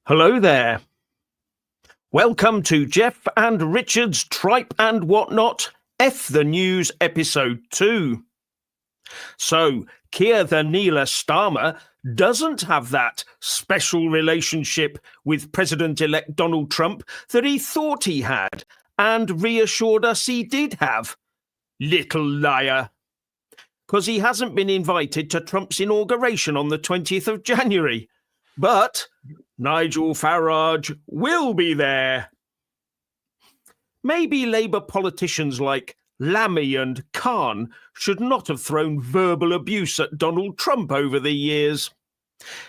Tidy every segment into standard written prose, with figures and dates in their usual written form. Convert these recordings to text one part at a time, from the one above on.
Hello there. Welcome to Jeff and Richard's Tripe and Whatnot, F the News, Episode 2. So, Keir the Neela Starmer doesn't have that special relationship with President-elect Donald Trump that he thought he had and reassured us he did have. Little liar. Because he hasn't been invited to Trump's inauguration on the 20th of January. But Nigel Farage will be there. Maybe Labour politicians like Lammy and Khan should not have thrown verbal abuse at Donald Trump over the years.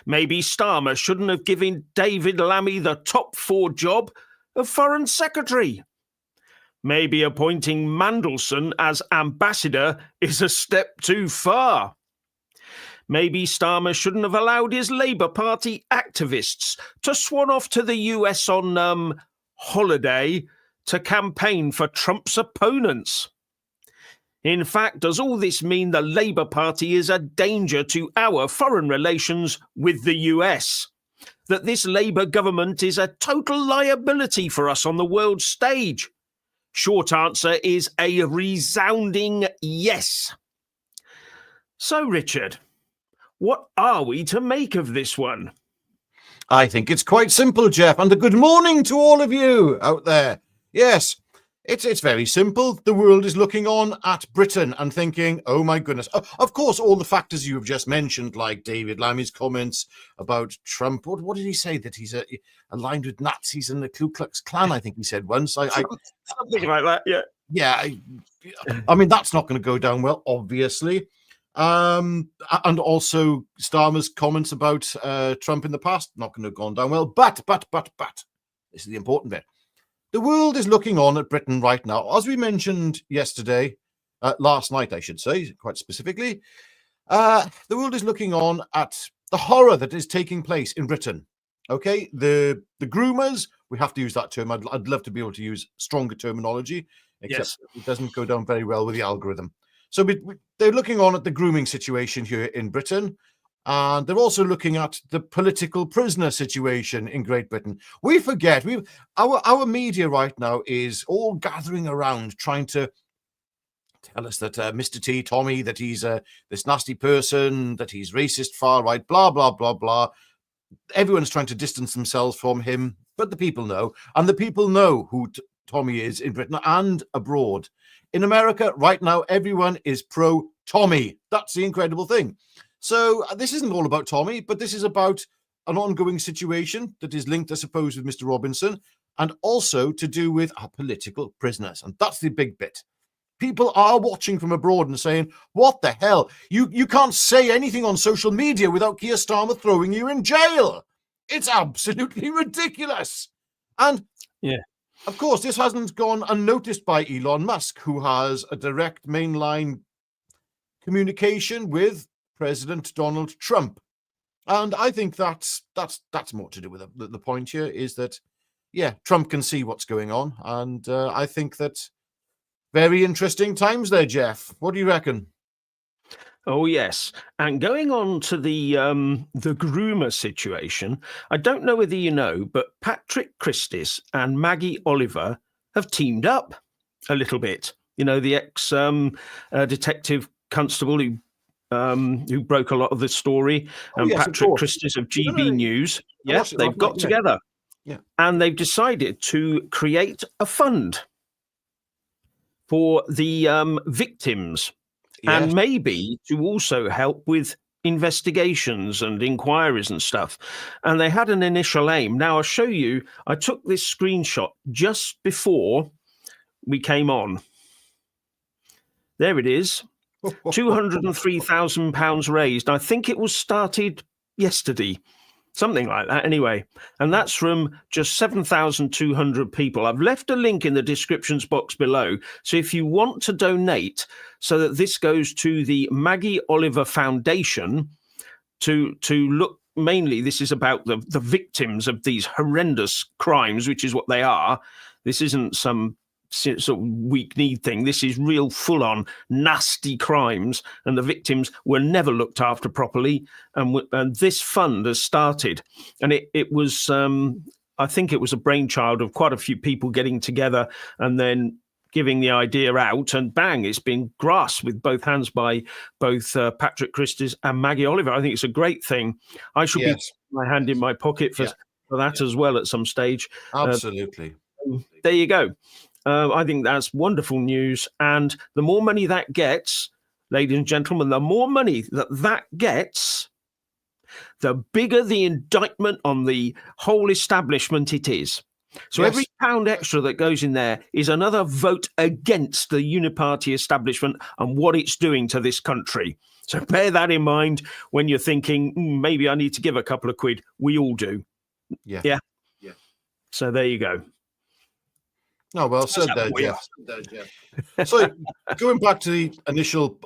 Maybe Starmer shouldn't have given David Lammy the top 4 job of Foreign Secretary. Maybe appointing Mandelson as ambassador is a step too far. Maybe Starmer shouldn't have allowed his Labour Party activists to swan off to the US on holiday to campaign for Trump's opponents. In fact, does all this mean the Labour Party is a danger to our foreign relations with the US? That this Labour government is a total liability for us on the world stage? Short answer is a resounding yes. So, Richard, what are we to make of this one? I think it's quite simple, Jeff, and a good morning to all of you out there. Yes, it's very simple. The world is looking on at Britain and thinking, oh my goodness. Of course, all the factors you have just mentioned, like David Lammy's comments about Trump. What did he say? That he's aligned with Nazis and the Ku Klux Klan, I think he said once. Something like that, yeah. Yeah, I mean, that's not going to go down well, obviously. And also Starmer's comments about Trump in the past, not going to have gone down well. But, this is the important bit. The world is looking on at Britain right now. As we mentioned yesterday, last night, I should say, quite specifically, the world is looking on at the horror that is taking place in Britain. Okay, the groomers, we have to use that term. I'd love to be able to use stronger terminology, except It doesn't go down very well with the algorithm. So they're looking on at the grooming situation here in Britain, and they're also looking at the political prisoner situation in Great Britain. We forget, our media right now is all gathering around trying to tell us that Mr. T, Tommy, that he's this nasty person, that he's racist, far right, blah, blah, blah, blah. Everyone's trying to distance themselves from him, but the people know, and the people know who Tommy is in Britain and abroad. In America, right now, everyone is pro-Tommy. That's the incredible thing. So this isn't all about Tommy, but this is about an ongoing situation that is linked, I suppose, with Mr. Robinson, and also to do with our political prisoners. And that's the big bit. People are watching from abroad and saying, what the hell? You can't say anything on social media without Keir Starmer throwing you in jail. It's absolutely ridiculous. And yeah. Of course, this hasn't gone unnoticed by Elon Musk, who has a direct mainline communication with President Donald Trump. And I think that's more to do with it. The point here is that, yeah, Trump can see what's going on. And I think that very interesting times there, Jeff. What do you reckon? Oh, yes. And going on to the groomer situation, I don't know whether you know, but Patrick Christys and Maggie Oliver have teamed up a little bit. You know, the ex-detective constable who broke a lot of the story, and Patrick Christys of GB News. Yes, they've got together. Yeah. And they've decided to create a fund for the victims. Yes. And maybe to also help with investigations and inquiries and stuff. And they had an initial aim. Now, I'll show you. I took this screenshot just before we came on. There it is. £203,000 raised. I think it was started yesterday. Something like that, anyway. And that's from just 7,200 people. I've left a link in the descriptions box below. So if you want to donate so that this goes to the Maggie Oliver Foundation to look, mainly this is about the victims of these horrendous crimes, which is what they are. This isn't some sort of weak-kneed thing. This is real full-on nasty crimes, and the victims were never looked after properly. And this fund has started, and it was, I think it was a brainchild of quite a few people getting together and then giving the idea out, and bang, it's been grasped with both hands by both Patrick Christys and Maggie Oliver. I think it's a great thing. I should be my hand in my pocket for that as well at some stage. Absolutely. There you go. I think that's wonderful news. And the more money that gets, ladies and gentlemen, the more money that gets, the bigger the indictment on the whole establishment it is. So every pound extra that goes in there is another vote against the uniparty establishment and what it's doing to this country. So bear that in mind when you're thinking, maybe I need to give a couple of quid. We all do. Yeah. So there you go. Oh, well said there, Jeff. So going back to the initial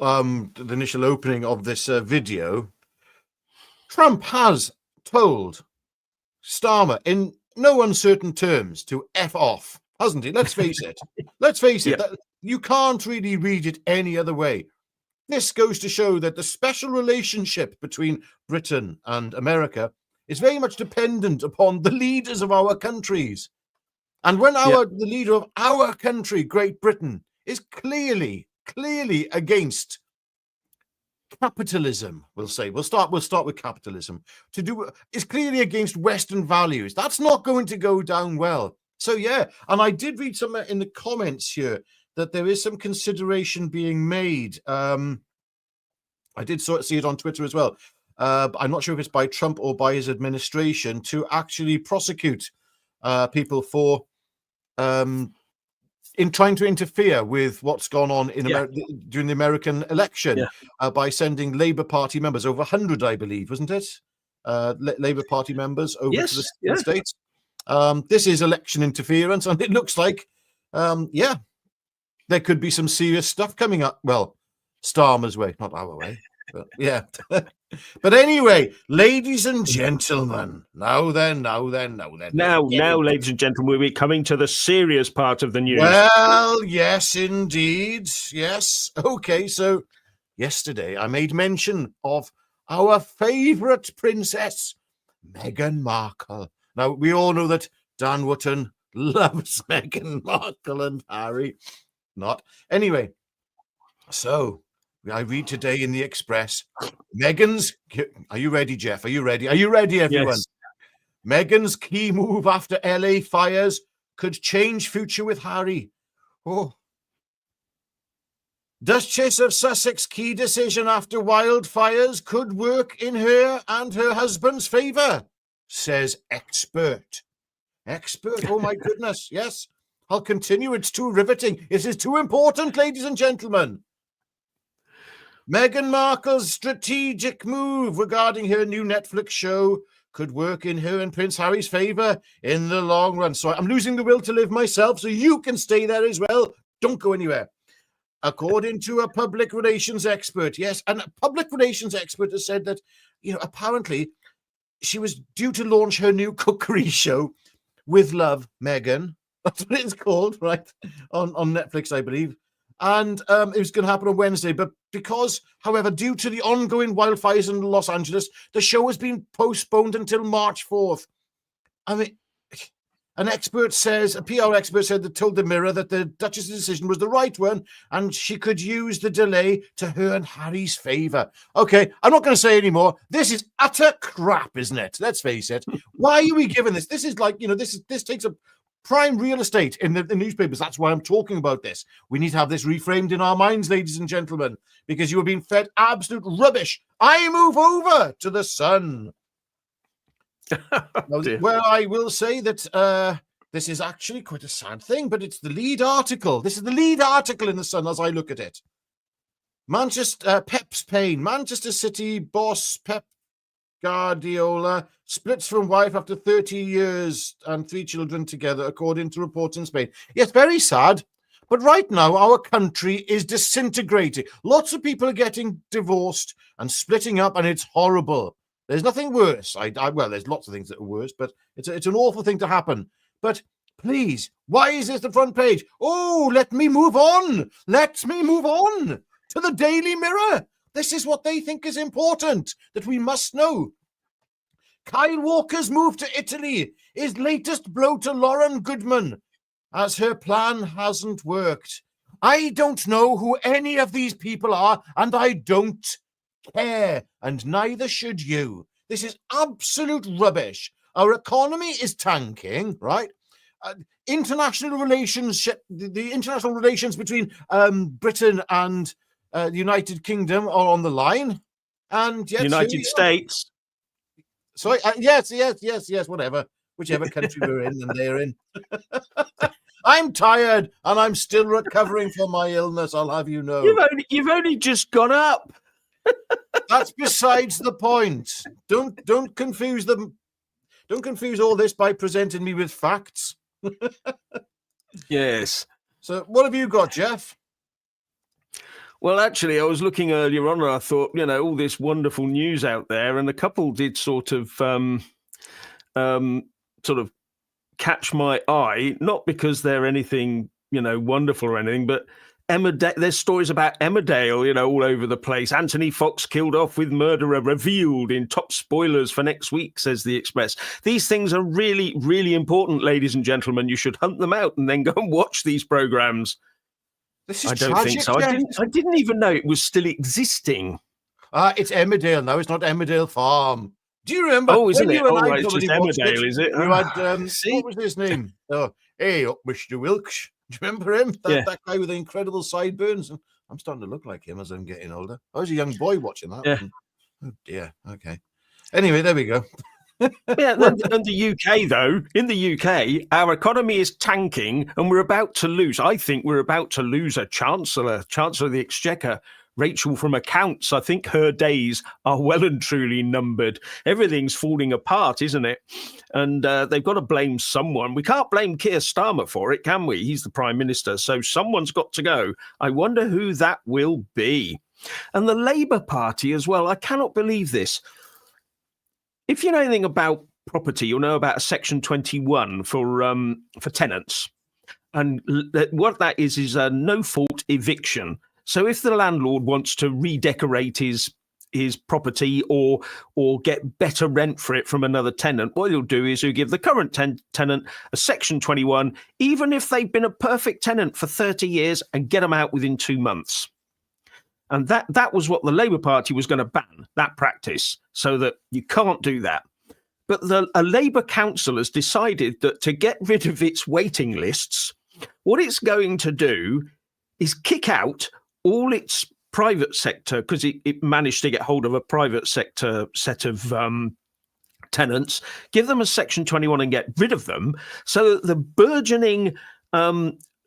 opening of this video, Trump has told Starmer in no uncertain terms to F off, hasn't he? Let's face it. You can't really read it any other way. This goes to show that the special relationship between Britain and America is very much dependent upon the leaders of our countries. And when the leader of our country, Great Britain, is clearly against capitalism, we'll start with capitalism, is clearly against Western values, that's not going to go down well. So and I did read somewhere in the comments here that there is some consideration being made. I did sort of see it on Twitter as well. I'm not sure if it's by Trump or by his administration to actually prosecute people for in trying to interfere with what's gone on in during the American election by sending Labour Party members, over 100, I believe, wasn't it? Labour Party members over to the States. This is election interference, and it looks like, there could be some serious stuff coming up. Well, Starmer's way, not our way. But but anyway, ladies and gentlemen, now, ladies and gentlemen, we'll be coming to the serious part of the news. Well, yes, indeed. Yes. Okay, so yesterday I made mention of our favourite princess, Meghan Markle. Now, we all know that Dan Wootton loves Meghan Markle and Harry. Not. Anyway, so I read today in the Express, are you ready, Jeff? Are you ready? Are you ready, everyone? Yes. Meghan's key move after LA fires could change future with Harry. Oh. Duchess of Sussex key decision after wildfires could work in her and her husband's favour, says expert. Expert, oh my goodness, yes. I'll continue, it's too riveting. It is too important, ladies and gentlemen. Meghan Markle's strategic move regarding her new Netflix show could work in her and Prince Harry's favour in the long run. So I'm losing the will to live myself, so you can stay there as well. Don't go anywhere. According to a public relations expert, yes, and a public relations expert has said that, apparently she was due to launch her new cookery show, With Love, Meghan. That's what it's called, right? On Netflix, I believe. And it was going to happen on Wednesday. But because, however, due to the ongoing wildfires in Los Angeles, the show has been postponed until March 4th. I mean, a PR expert said that told the Mirror that the Duchess's decision was the right one and she could use the delay to her and Harry's favour. Okay, I'm not going to say any more. This is utter crap, isn't it? Let's face it. Why are we giving this? This is like, this takes up prime real estate in the newspapers. That's why I'm talking about this. We need to have this reframed in our minds, ladies and gentlemen, because you are being fed absolute rubbish. I move over to the Sun. Well, I will say that this is actually quite a sad thing, but it's the lead article. This is the lead article in the Sun as I look at it. Pep's pain. Manchester City boss Pep Guardiola splits from wife after 30 years and 3 children together, according to reports in Spain. Yes, very sad. But right now, our country is disintegrating. Lots of people are getting divorced and splitting up, and it's horrible. There's nothing worse. Well, there's lots of things that are worse, but it's an awful thing to happen. But Please, why is this the front page? Oh, let me move on. Let me move on to the Daily Mirror. This is what they think is important, that we must know. Kyle Walker's move to Italy is latest blow to Lauren Goodman, as her plan hasn't worked. I don't know who any of these people are, and I don't care, and neither should you. This is absolute rubbish. Our economy is tanking, right? International relations, the international relations between Britain and the United Kingdom are on the line, and yet United States. Sorry, yes, whatever, whichever country we're in and they're in. I'm tired and I'm still recovering from my illness. I'll have you know. You've only just gone up. That's besides the point. Don't confuse them. Don't confuse all this by presenting me with facts. Yes. So, what have you got, Jeff? Well, actually, I was looking earlier on and I thought, all this wonderful news out there, and a couple did sort of catch my eye, not because they're anything, wonderful or anything, but there's stories about Emmerdale, all over the place. Anthony Fox killed off with murderer revealed in top spoilers for next week, says The Express. These things are really, really important, ladies and gentlemen. You should hunt them out and then go and watch these programs. This is I don't tragic, think so. I didn't even know it was still existing. It's Emmerdale now. It's not Emmerdale Farm. Do you remember? Oh, isn't it? Oh, right, it's just Emmerdale, is it? You had, what was his name? Hey, up Mr. Wilkes. Do you remember him? That guy with the incredible sideburns. I'm starting to look like him as I'm getting older. I was a young boy watching that. Yeah. Oh, dear. Okay. Anyway, there we go. Yeah, and the UK, though, in the UK, our economy is tanking and we're about to lose. I think we're about to lose a Chancellor of the Exchequer, Rachel from Accounts. I think her days are well and truly numbered. Everything's falling apart, isn't it? And they've got to blame someone. We can't blame Keir Starmer for it, can we? He's the Prime Minister, so someone's got to go. I wonder who that will be. And the Labour Party as well. I cannot believe this. If you know anything about property, you'll know about a Section 21 for tenants. And what that is a no-fault eviction. So if the landlord wants to redecorate his property or get better rent for it from another tenant, what he'll do is he'll give the current tenant a Section 21, even if they've been a perfect tenant for 30 years, and get them out within 2 months. And that was what the Labour Party was going to ban, that practice, so that you can't do that. But a Labour council has decided that to get rid of its waiting lists, what it's going to do is kick out all its private sector, because it managed to get hold of a private sector set of tenants, give them a Section 21 and get rid of them, so that the burgeoning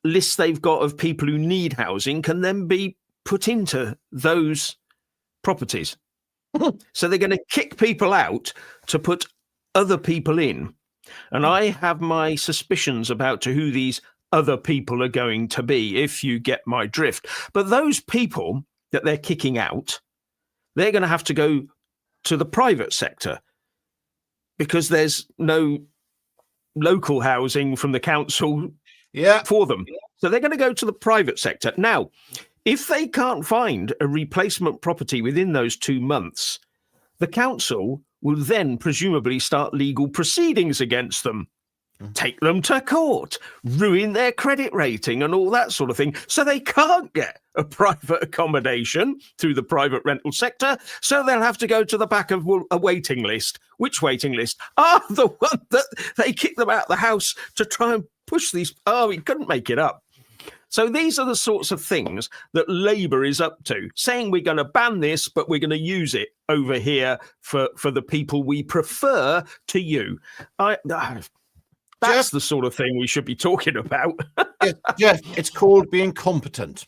list they've got of people who need housing can then be put into those properties. So they're going to kick people out to put other people in. And I have my suspicions about who these other people are going to be, if you get my drift. But those people that they're kicking out, they're going to have to go to the private sector because there's no local housing from the council for them. So they're going to go to the private sector. Now, if they can't find a replacement property within those 2 months, the council will then presumably start legal proceedings against them, take them to court, ruin their credit rating and all that sort of thing. So they can't get a private accommodation through the private rental sector. So they'll have to go to the back of a waiting list. Which waiting list? The one that they kicked them out of the house to try and push these. He couldn't make it up. So these are the sorts of things that Labour is up to, saying we're going to ban this, but we're going to use it over here for the people we prefer to you. That's Jeff, the sort of thing we should be talking about. Jeff, it's called being competent.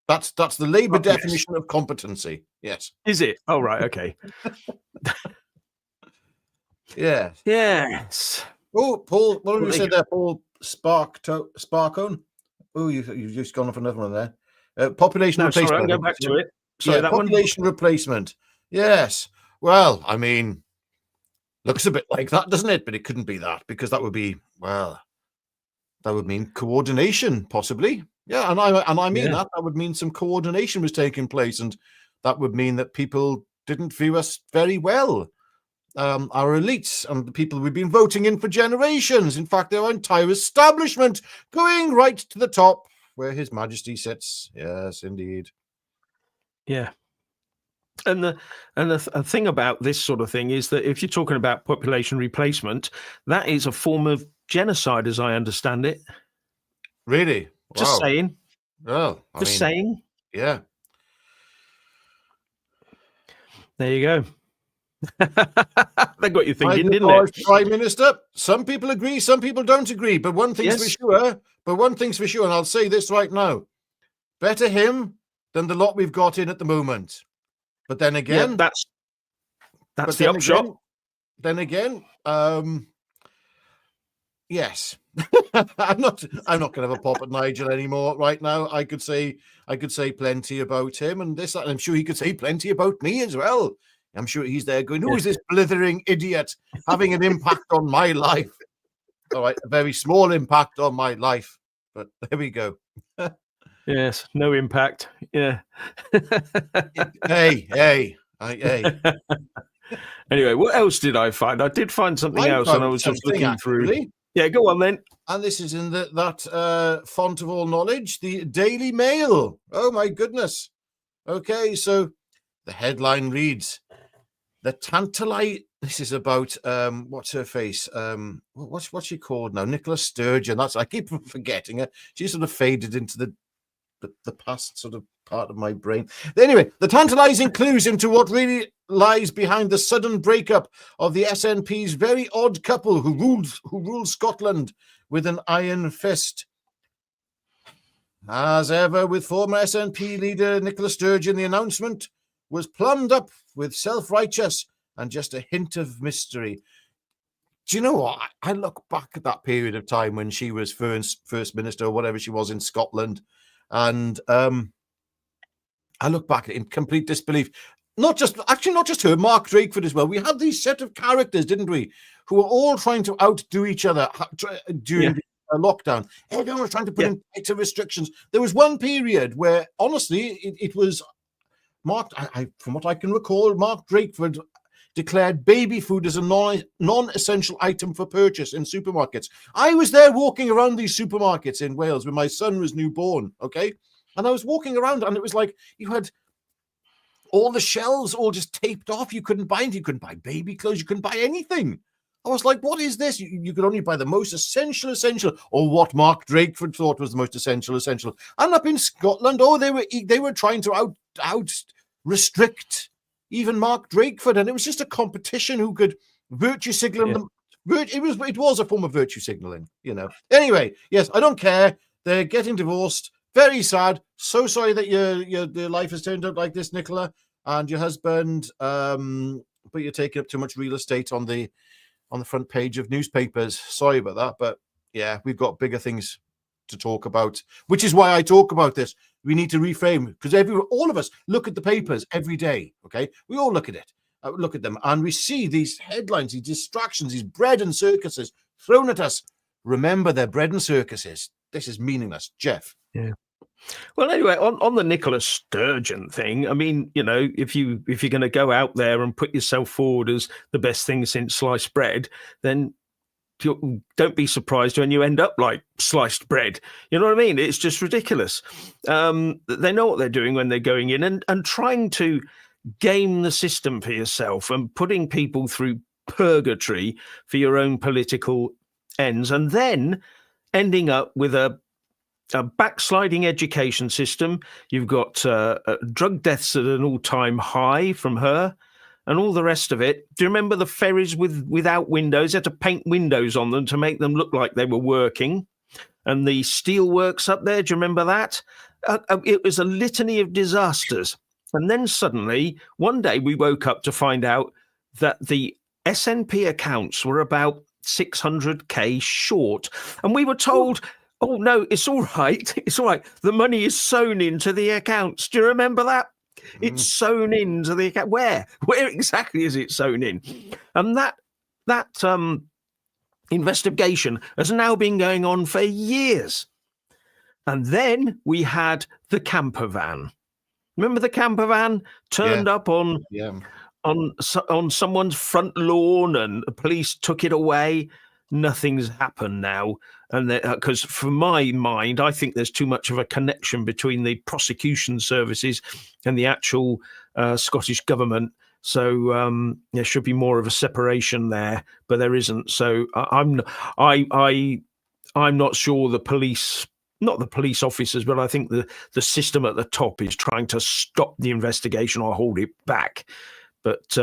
That's the Labour definition of competency. Yes. Is it? Oh, right. Okay. Yeah. Yes. Oh, Paul, what have you said there, Paul? Sparkone? Oh, you've just gone off another one there. Population replacement. Sorry, I'll go back to it. Sorry, that population replacement. Yes. Well, I mean, looks a bit like that, doesn't it? But it couldn't be that, because that would be, well, That would mean coordination, possibly. Yeah, and I mean that would mean some coordination was taking place, and that would mean that people didn't view us very well. Our elites and the people we've been voting in for generations. In fact, our entire establishment going right to the top where His Majesty sits. Yes, indeed. Yeah. And the thing about this sort of thing is that if you're talking about population replacement, that is a form of genocide, as I understand it. Really? Just Wow. saying. Well, Just saying. Yeah. There you go. They got you thinking, didn't it? Prime Minister, some people agree, some people don't agree. But one thing's for sure, and I'll say this right now. Better him than the lot we've got in at the moment. But then again, that's the upshot. Then again, yes. I'm not gonna have a pop at Nigel anymore right now. I could say plenty about him and this, and I'm sure he could say plenty about me as well. I'm sure he's there going, who is this blithering idiot having an impact on my life? All right, a very small impact on my life, but there we go. Yes, no impact. Yeah. Hey. Anyway, what else did I find? I did find something else, and I was just looking through. Yeah, go on then. And this is in that font of all knowledge, the Daily Mail. Oh my goodness. Okay, so the headline reads, "The tantalizing." This is about what's her face? What's she called now? Nicola Sturgeon. I keep forgetting her. She sort of faded into the past sort of part of my brain. Anyway, the tantalizing clues into what really lies behind the sudden breakup of the SNP's very odd couple who ruled Scotland with an iron fist. As ever with former SNP leader Nicola Sturgeon, the announcement was plumbed up with self-righteous and just a hint of mystery. Do you know what? I look back at that period of time when she was first minister or whatever she was in Scotland, and I look back in complete disbelief. Not just her, Mark Drakeford as well. We had these set of characters, didn't we, who were all trying to outdo each other during the lockdown. Everyone was trying to put in tighter restrictions. There was one period where, honestly, it was Mark. From what I can recall, Mark Drakeford declared baby food as a non-essential item for purchase in supermarkets. I was there walking around these supermarkets in Wales when my son was newborn, okay? And I was walking around and it was like you had all the shelves all just taped off. You couldn't buy anything. You couldn't buy baby clothes. You couldn't buy anything. I was like, what is this? You could only buy the most essential, or what Mark Drakeford thought was the most essential. And up in Scotland, they were trying to out restrict even Mark Drakeford, and it was just a competition who could virtue signal them. It was a form of virtue signaling, you know. Anyway, yes, I don't care. They're getting divorced. Very sad. So sorry that your life has turned out like this, Nicola, and your husband. But you're taking up too much real estate on the front page of newspapers. Sorry about that, but yeah, we've got bigger things to talk about, which is why I talk about this. We need to reframe, because all of us look at the papers every day. Okay, we all look at them, and we see these headlines, these distractions, these bread and circuses thrown at us. Remember, they're bread and circuses. This is meaningless, Jeff. Yeah. Well, anyway, on the Nicola Sturgeon thing, I mean, you know, if you're going to go out there and put yourself forward as the best thing since sliced bread, then don't be surprised when you end up like sliced bread. You know what I mean? It's just ridiculous. They know what they're doing when they're going in and trying to game the system for yourself and putting people through purgatory for your own political ends, and then ending up with a backsliding education system. You've got drug deaths at an all-time high from her, and all the rest of it. Do you remember the ferries without windows? They had to paint windows on them to make them look like they were working. And the steelworks up there, do you remember that? It was a litany of disasters. And then suddenly, one day we woke up to find out that the SNP accounts were about 600k short. And we were told, oh, no, it's all right. It's all right. The money is sewn into the accounts. Do you remember that? It's sewn into the account. Where exactly is it sewn in? And that investigation has now been going on for years. And then we had the camper van. Remember the camper van turned up on someone's front lawn, and the police took it away. Nothing's happened now, and because from my mind, I think there's too much of a connection between the prosecution services and the actual Scottish government. So there should be more of a separation there, but there isn't. So I'm not sure the police. Not the police officers, but I think the system at the top is trying to stop the investigation or hold it back. But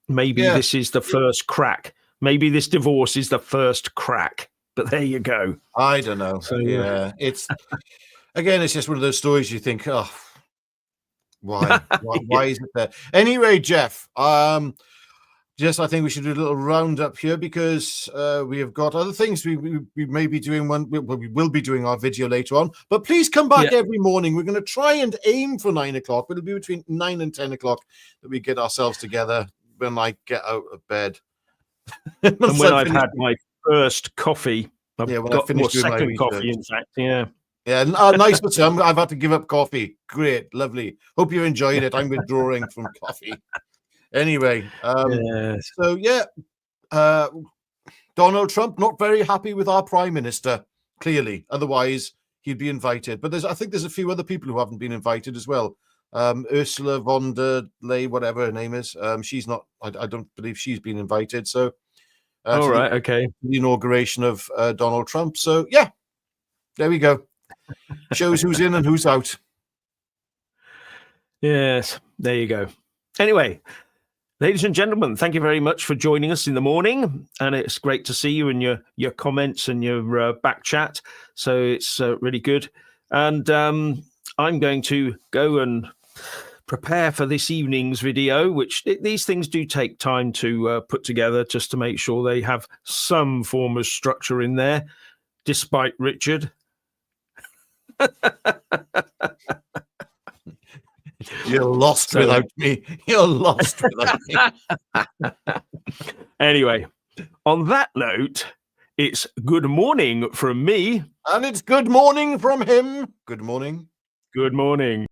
maybe this is the first crack. Maybe this divorce is the first crack. But there you go. I don't know. So, it's it's just one of those stories you think, oh, why is it there? Anyway, Jeff, I think we should do a little roundup here because we have got other things we may be doing. We will be doing our video later on. But please come back every morning. We're going to try and aim for 9 o'clock. But it'll be between 9 and 10 o'clock that we get ourselves together when I get out of bed. And when I've had my first coffee, I've got my second coffee, in fact. Yeah. Yeah, nice to see. I've had to give up coffee. Great, lovely. Hope you're enjoying it. I'm withdrawing from coffee. Anyway, Donald Trump not very happy with our prime minister, clearly. Otherwise, he'd be invited. But I think there's a few other people who haven't been invited as well. Ursula von der Leyen, whatever her name is, she's not. I don't believe she's been invited. So, okay. The inauguration of Donald Trump. So, yeah, there we go. Shows who's in and who's out. Yes, there you go. Anyway. Ladies and gentlemen, thank you very much for joining us in the morning, and it's great to see you and your comments and your back chat. So it's really good. And I'm going to go and prepare for this evening's video, which these things do take time to put together just to make sure they have some form of structure in there, despite Richard. You're lost without me. You're lost without me. Anyway, on that note, it's good morning from me. And it's good morning from him. Good morning. Good morning.